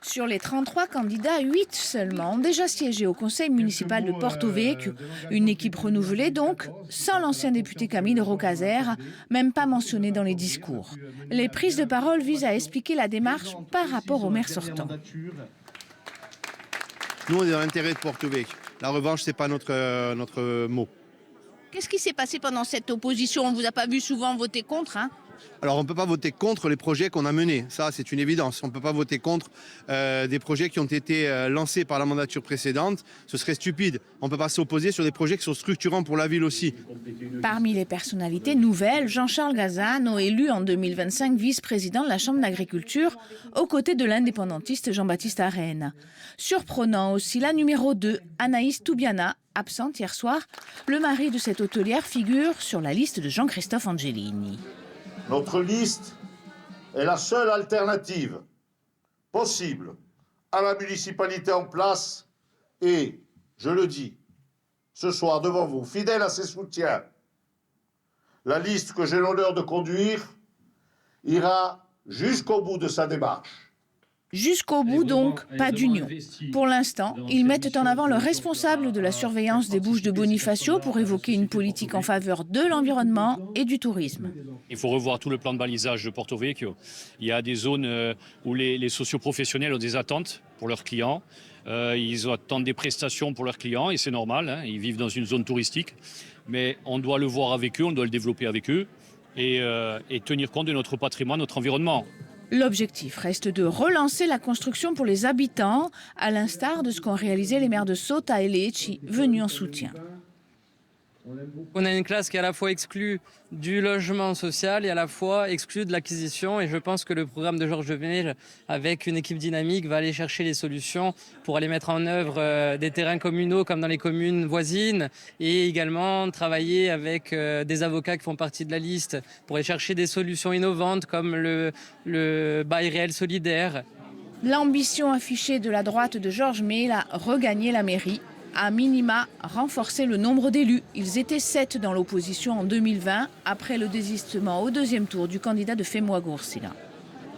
Sur les 33 candidats, 8 seulement ont déjà siégé au conseil municipal de Porto Vecchio. Une équipe renouvelée donc, sans l'ancien député Camille Rocaser, même pas mentionné dans les discours. Les prises de parole visent à expliquer la démarche par rapport au maire sortant. Nous, on est dans l'intérêt de Porto Vecchio. La revanche, ce n'est pas notre mot. Qu'est-ce qui s'est passé pendant cette opposition? On ne vous a pas vu souvent voter contre, hein? Alors, on ne peut pas voter contre les projets qu'on a menés. Ça, c'est une évidence. On ne peut pas voter contre des projets qui ont été lancés par la mandature précédente. Ce serait stupide. On ne peut pas s'opposer sur des projets qui sont structurants pour la ville aussi. Parmi les personnalités nouvelles, Jean-Charles Gazano, élu en 2025 vice-président de la Chambre d'agriculture, aux côtés de l'indépendantiste Jean-Baptiste Arène. Surprenant aussi la numéro 2, Anaïs Toubiana, absente hier soir. Le mari de cette hôtelière figure sur la liste de Jean-Christophe Angelini. Notre liste est la seule alternative possible à la municipalité en place et, je le dis, ce soir devant vous, fidèle à ses soutiens, la liste que j'ai l'honneur de conduire ira jusqu'au bout de sa démarche. Jusqu'au bout donc, pas d'union. Pour l'instant, ils mettent en avant le responsable de la surveillance des Bouches de Bonifacio pour évoquer une politique en faveur de l'environnement et du tourisme. Il faut revoir tout le plan de balisage de Porto Vecchio. Il y a des zones où les socioprofessionnels ont des attentes pour leurs clients. Ils attendent des prestations pour leurs clients et c'est normal, hein, ils vivent dans une zone touristique. Mais on doit le voir avec eux, on doit le développer avec eux et tenir compte de notre patrimoine, notre environnement. L'objectif reste de relancer la construction pour les habitants, à l'instar de ce qu'ont réalisé les maires de Sota et Lecce, venus en soutien. On a une classe qui est à la fois exclue du logement social et à la fois exclue de l'acquisition. Et je pense que le programme de Georges Venel, avec une équipe dynamique, va aller chercher les solutions pour aller mettre en œuvre des terrains communaux comme dans les communes voisines et également travailler avec des avocats qui font partie de la liste pour aller chercher des solutions innovantes comme le bail réel solidaire. L'ambition affichée de la droite de Georges Mel a regagné la mairie. À minima, renforcer le nombre d'élus. Ils étaient 7 dans l'opposition en 2020, après le désistement au deuxième tour du candidat de Femoago Ursula.